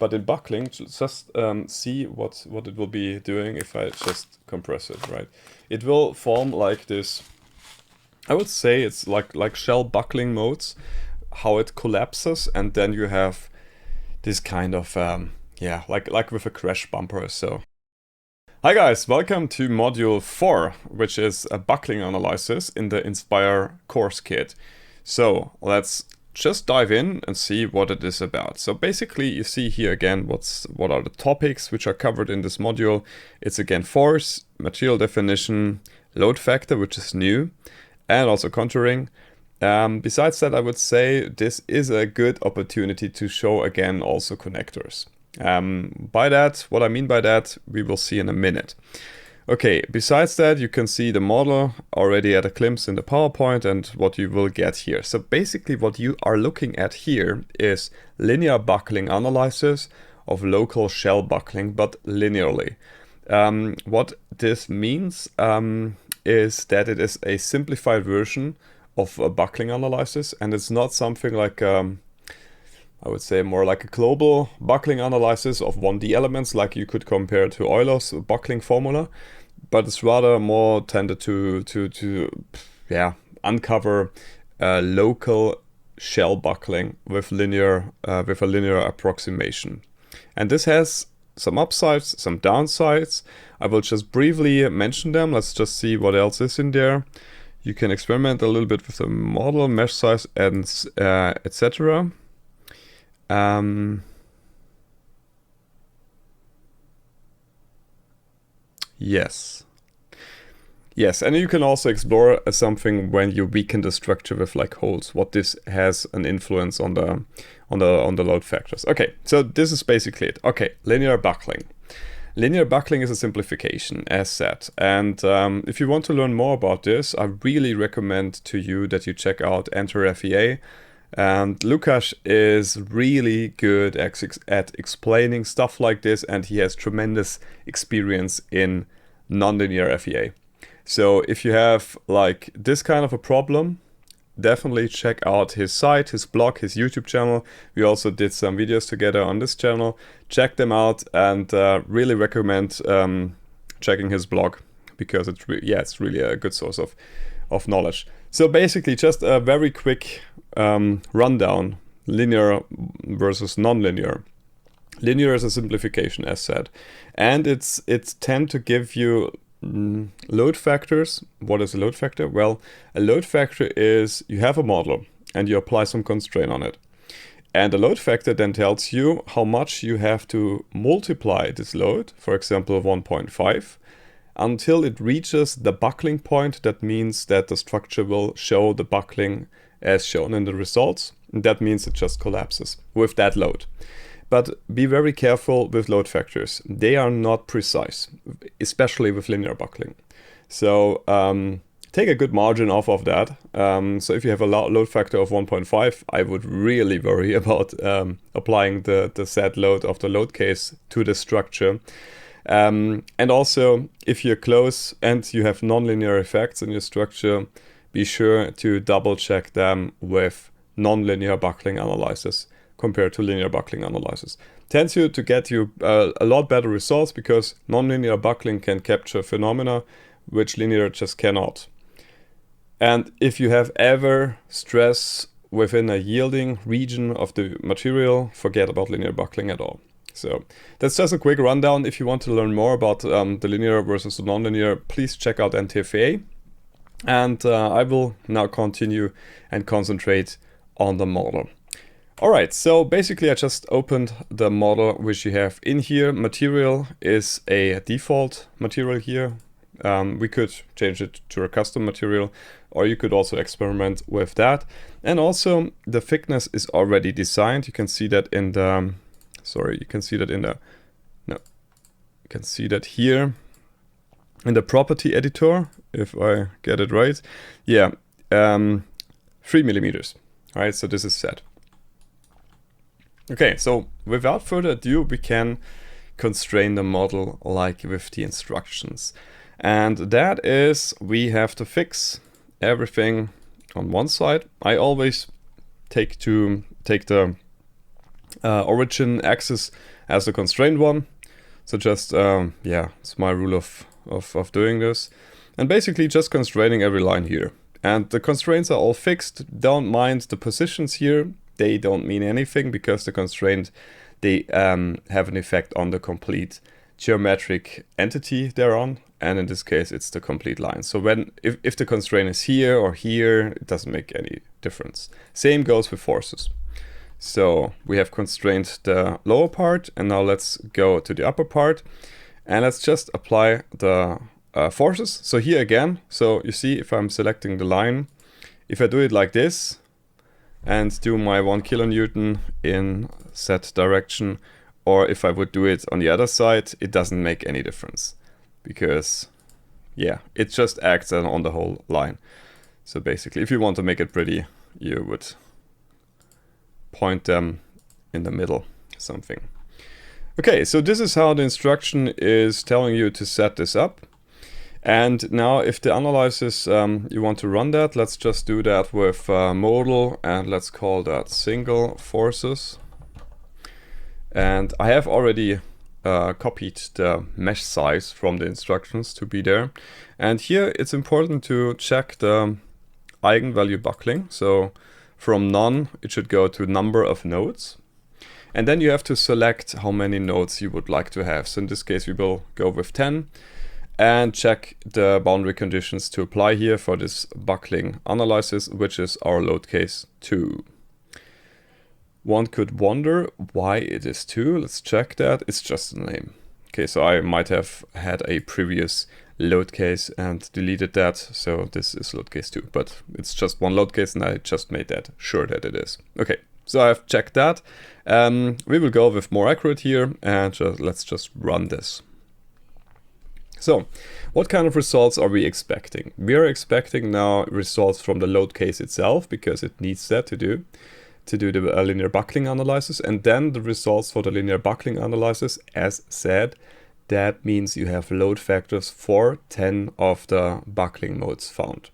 but in buckling, just see what it will be doing if I just compress it, right? It will form like this, I would say it's like shell buckling modes, how it collapses, and then you have this kind of, yeah, like with a crash bumper or so. Hi guys, welcome to module 4, which is a buckling analysis in the Inspire course kit. So let's just dive in and see what it is about. So basically you see here again what are the topics which are covered in this module. It's again force, material definition, load factor, which is new, and also contouring. Besides that, I would say this is a good opportunity to show again also connectors. By that, what I mean by that, we will see in a minute. Okay, besides that, you can see the model already at a glimpse in the PowerPoint and what you will get here. So basically what you are looking at here is linear buckling analysis of local shell buckling, but linearly. What this means is that it is a simplified version of a buckling analysis, and it's not something like I would say more like a global buckling analysis of 1D elements, like you could compare to Euler's buckling formula, but it's rather more tended to uncover local shell buckling with a linear approximation. And this has some upsides, some downsides. I will just briefly mention them. Let's just see what else is in there. You can experiment a little bit with the model, mesh size, and etc. Yes, and you can also explore something when you weaken the structure with like holes, what this has an influence on the load factors. Okay, so this is basically it. Okay, linear buckling. Linear buckling is a simplification, as said, and if you want to learn more about this, I really recommend to you that you check out Enter FEA. And Lukáš is really good at explaining stuff like this, and he has tremendous experience in nonlinear FEA. So if you have like this kind of a problem, definitely check out his site, his blog, his YouTube channel. We also did some videos together on this channel. Check them out, and really recommend checking his blog, because it's really a good source of knowledge. So basically just a very quick rundown, linear versus non-linear. Linear is a simplification, as said, and it's tend to give you load factors. What is a load factor? Well, a load factor is you have a model and you apply some constraint on it. And the load factor then tells you how much you have to multiply this load, for example 1.5, until it reaches the buckling point. That means that the structure will show the buckling as shown in the results. And that means it just collapses with that load. But be very careful with load factors. They are not precise, especially with linear buckling. So take a good margin off of that. So if you have a load factor of 1.5, I would really worry about applying the set load of the load case to the structure. And also, if you're close and you have nonlinear effects in your structure, be sure to double check them with nonlinear buckling analysis compared to linear buckling analysis. Tends to get you a lot better results, because nonlinear buckling can capture phenomena which linear just cannot. And if you have ever stress within a yielding region of the material, forget about linear buckling at all. So that's just a quick rundown. If you want to learn more about the linear versus the nonlinear, please check out NTFA. And I will now continue and concentrate on the model. Alright, so basically I just opened the model which you have in here. Material is a default material here. We could change it to a custom material, or you could also experiment with that. And also the thickness is already designed. You can see that in the, you can see that here in the property editor, if I get it right. Yeah, 3 millimeters. All right, so this is set. Okay, so without further ado, we can constrain the model like with the instructions. And that is, we have to fix everything on one side. I always take the origin axis as the constrained one. So just, yeah, it's my rule of doing this. And basically just constraining every line here. And the constraints are all fixed. Don't mind the positions here. They don't mean anything because the constraint, they have an effect on the complete geometric entity they're on. And in this case, it's the complete line. So if the constraint is here or here, it doesn't make any difference. Same goes with forces. So we have constrained the lower part, and now let's go to the upper part. And let's just apply the forces. So here again, so you see if I'm selecting the line, if I do it like this and do my 1 kilonewton in set direction, or if I would do it on the other side, it doesn't make any difference because, yeah, it just acts on the whole line. So basically, if you want to make it pretty, you would point them in the middle, something. Okay, so this is how the instruction is telling you to set this up. And now if the analysis, you want to run that, let's just do that with modal, and let's call that single forces. And I have already copied the mesh size from the instructions to be there. And here it's important to check the eigenvalue buckling. So from none, it should go to number of nodes. And then you have to select how many nodes you would like to have. So in this case, we will go with 10 and check the boundary conditions to apply here for this buckling analysis, which is our load case 2. One could wonder why it is 2. Let's check that. It's just a name. Okay, so I might have had a previous load case and deleted that. So this is load case 2, but it's just one load case and I just made that sure that it is. Okay, so I've checked that. We will go with more accurate here and let's just run this. So what kind of results are we expecting? We are expecting now results from the load case itself because it needs that to do the linear buckling analysis, and then the results for the linear buckling analysis. As said, that means you have load factors for 10 of the buckling modes found.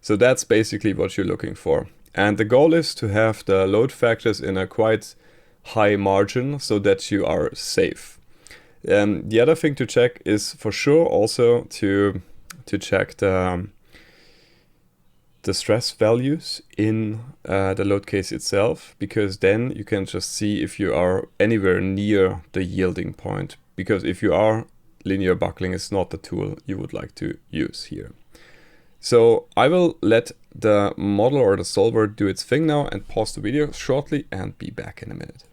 So that's basically what you're looking for. And the goal is to have the load factors in a quite high margin so that you are safe. The other thing to check is for sure also to check the stress values in the load case itself, because then you can just see if you are anywhere near the yielding point. Because if you are, linear buckling is not the tool you would like to use here. So I will let the model or the solver do its thing now and pause the video shortly and be back in a minute.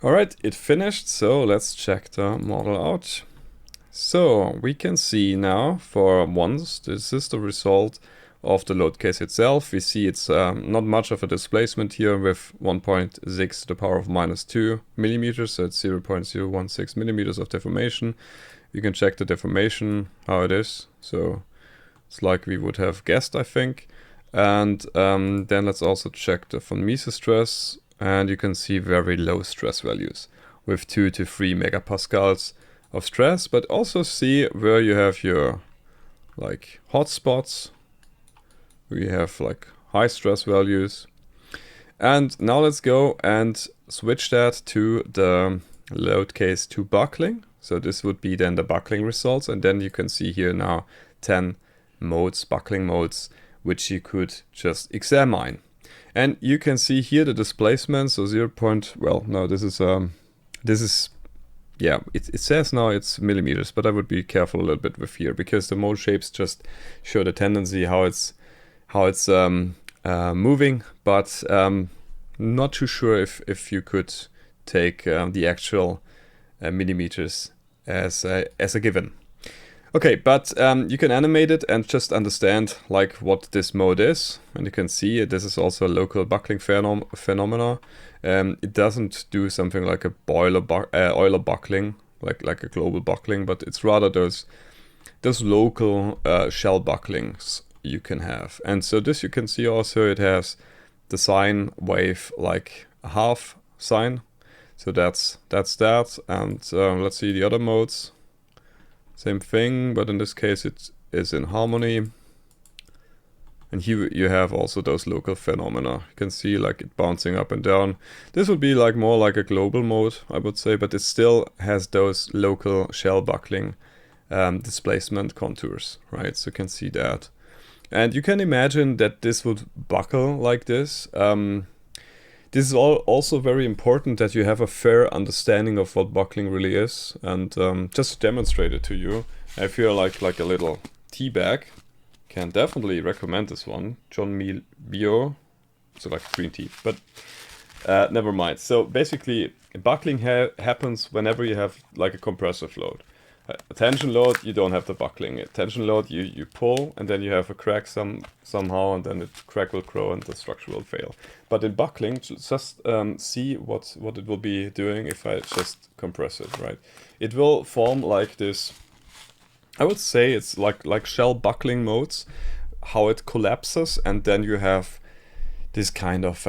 All right, it finished, so let's check the model out. So we can see now for once, this is the result of the load case itself. We see it's not much of a displacement here with 1.6 to the power of -2 millimeters, so it's 0.016 millimeters of deformation. You can check the deformation, how it is. So it's like we would have guessed, I think. And then let's also check the von Mises stress, and you can see very low stress values with 2 to 3 megapascals of stress, but also see where you have your like hotspots. We have like high stress values. And now let's go and switch that to the load case 2 buckling. So this would be then the buckling results. And then you can see here now 10 modes, buckling modes, which you could just examine. And you can see here the displacement. So 0. Well, no, this is yeah, it says now it's millimeters, but I would be careful a little bit with here because the mode shapes just show the tendency how it's moving, but not too sure if you could take the actual millimeters as a given. Okay, but you can animate it and just understand like what this mode is, and you can see this is also a local buckling phenomena. It doesn't do something like a Euler buckling, like a global buckling, but it's rather those local shell bucklings you can have. And so this you can see also it has the sine wave like a half sine. So that's that. And let's see the other modes. Same thing, but in this case it is in harmony. And here you have also those local phenomena. You can see like it bouncing up and down. This would be like more like a global mode, I would say, but it still has those local shell buckling displacement contours, right? So you can see that. And you can imagine that this would buckle like this. This is also very important that you have a fair understanding of what buckling really is. And just to demonstrate it to you, I feel like a little tea bag. Can definitely recommend this one, John Meal Bio. So like green tea, but never mind. So basically, buckling happens whenever you have like a compressive load. A tension load, you don't have the buckling. A tension load, you pull, and then you have a crack somehow, and then the crack will grow and the structure will fail. But in buckling, just see what it will be doing if I just compress it, right? It will form like this. I would say it's like shell buckling modes, how it collapses, and then you have this kind of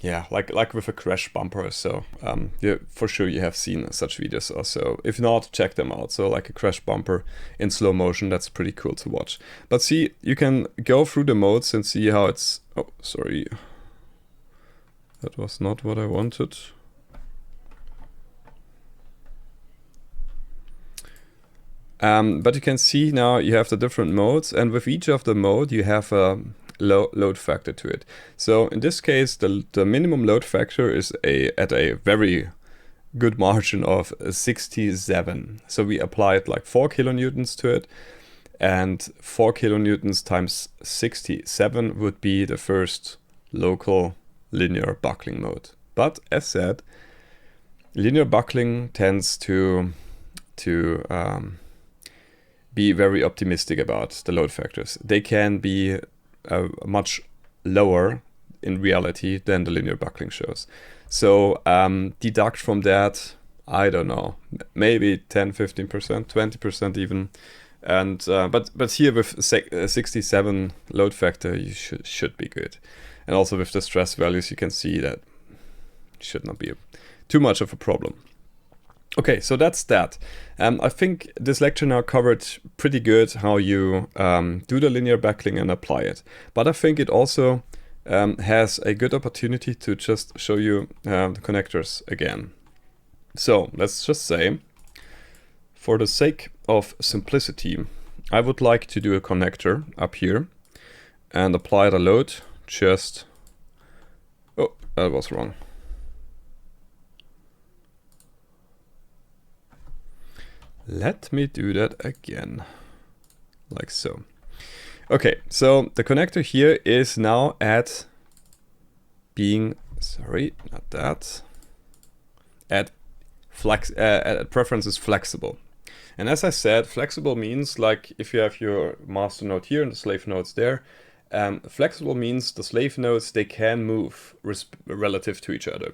yeah, like with a crash bumper. So yeah, for sure you have seen such videos also. If not, check them out. So like a crash bumper in slow motion, that's pretty cool to watch. But see, you can go through the modes and see how it's. Oh, sorry, that was not what I wanted. But you can see now you have the different modes, and with each of the mode you have a load factor to it. So in this case, the minimum load factor is at a very good margin of 67. So we applied like 4 kilonewtons to it, and 4 kilonewtons times 67 would be the first local linear buckling mode. But as said, linear buckling tends to be very optimistic about the load factors. They can be much lower in reality than the linear buckling shows. So deduct from that, I don't know, maybe 10, 15%, 20% even. And but here with 67 load factor, you should be good. And also with the stress values, you can see that it should not be too much of a problem. Okay, so that's that. I think this lecture now covered pretty good how you do the linear buckling and apply it. But I think it also has a good opportunity to just show you the connectors again. So let's just say, for the sake of simplicity, I would like to do a connector up here and apply the load just... Oh, that was wrong. Let me do that again, like so. Okay, so the connector here is now at being, sorry, not that, at preferences flexible. And as I said, flexible means like if you have your master node here and the slave nodes there, flexible means the slave nodes, they can move relative to each other.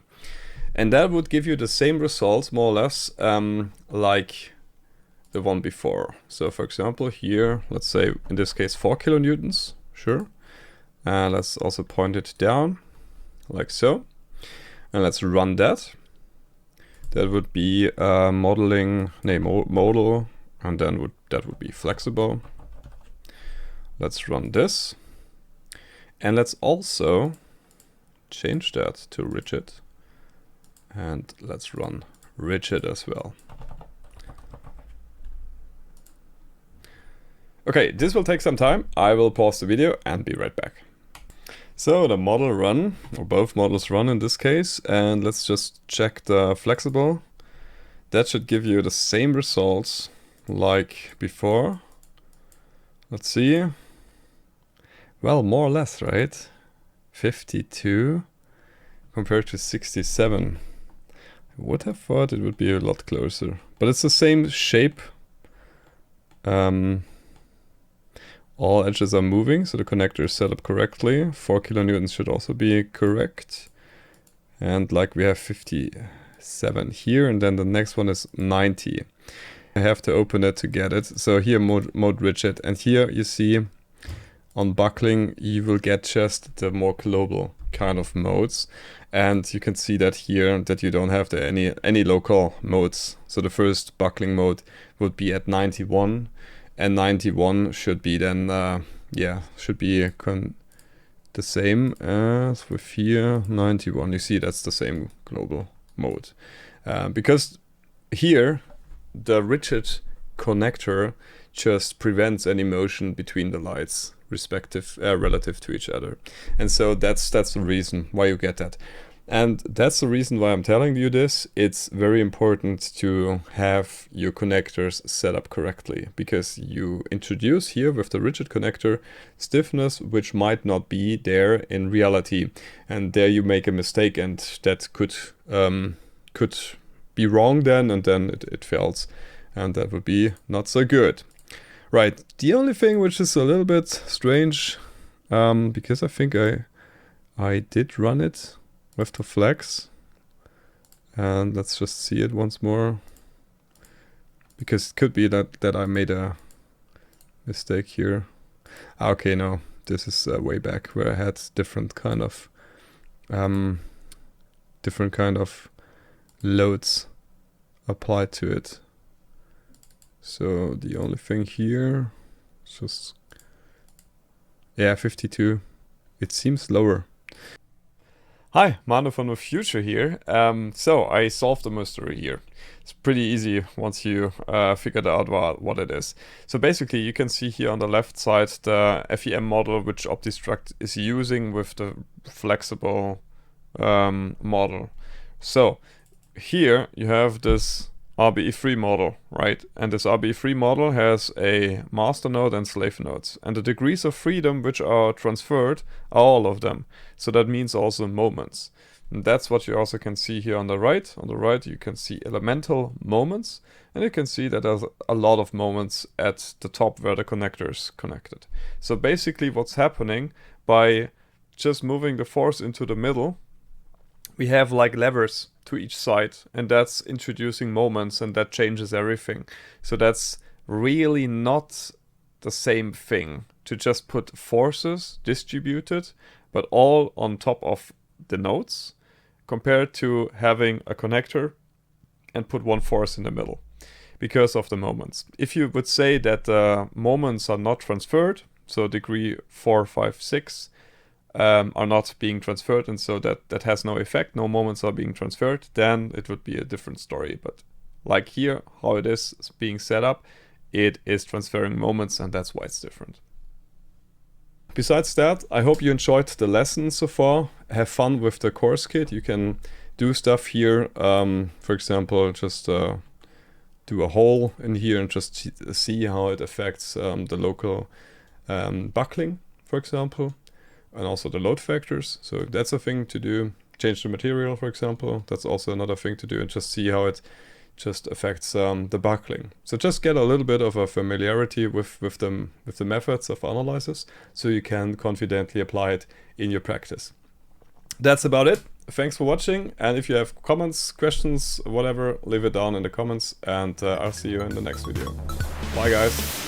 And that would give you the same results, more or less, like the one before. So for example here, let's say in this case 4 kilonewtons, sure. Let's also point it down, like so. And let's run that. That would be modeling, model, and then that would be flexible. Let's run this. And let's also change that to rigid. And let's run rigid as well. Okay, this will take some time. I will pause the video and be right back. So the model run, or both models run in this case, and let's just check the flexible. That should give you the same results like before. Let's see. Well, more or less, right? 52 compared to 67. I would have thought it would be a lot closer, but it's the same shape. All edges are moving, so the connector is set up correctly. 4 kilonewtons should also be correct. And like we have 57 here, and then the next one is 90. I have to open it to get it. So here mode rigid, and here you see on buckling you will get just the more global kind of modes. And you can see that here that you don't have any local modes. So the first buckling mode would be at 91. And 91 should be then yeah, should be the same as with here, 91. You see, that's the same global mode. Because here, the rigid connector just prevents any motion between the lights relative to each other. And so that's the reason why you get that. And that's the reason why I'm telling you this. It's very important to have your connectors set up correctly, because you introduce here with the rigid connector stiffness which might not be there in reality, and there you make a mistake, and that could be wrong then, and then it fails, and that would be not so good. Right, the only thing which is a little bit strange, because I think I did run it with the flex, and let's just see it once more, because it could be that I made a mistake here. Okay, no, this is way back where I had different kind of loads applied to it. So the only thing here is just, yeah, 52. It seems lower. Hi, Manu from the future here. So I solved the mystery here. It's pretty easy once you figured out what it is. So basically you can see here on the left side the FEM model which OptiStruct is using with the flexible model. So here you have this RBE3 model, right? And this RBE3 model has a master node and slave nodes. And the degrees of freedom which are transferred are all of them. So that means also moments. And that's what you also can see here on the right. On the right you can see elemental moments. And you can see that there's a lot of moments at the top where the connector is connected. So basically what's happening by just moving the force into the middle, we have like levers to each side, and that's introducing moments, and that changes everything. So that's really not the same thing to just put forces distributed, but all on top of the nodes, compared to having a connector and put one force in the middle because of the moments. If you would say that the moments are not transferred, so degree 4, 5, 6, are not being transferred, and so that has no effect, no moments are being transferred, then it would be a different story. But like here, how it is being set up, it is transferring moments, and that's why it's different. Besides that, I hope you enjoyed the lesson so far. Have fun with the course kit. You can do stuff here, for example, just do a hole in here and just see how it affects the local buckling, for example, and also the load factors. So that's a thing to do. Change the material, for example. That's also another thing to do, and just see how it just affects the buckling. So just get a little bit of a familiarity with the methods of analysis, so you can confidently apply it in your practice. That's about it. Thanks for watching, and if you have comments, questions, whatever, leave it down in the comments, and I'll see you in the next video. Bye guys.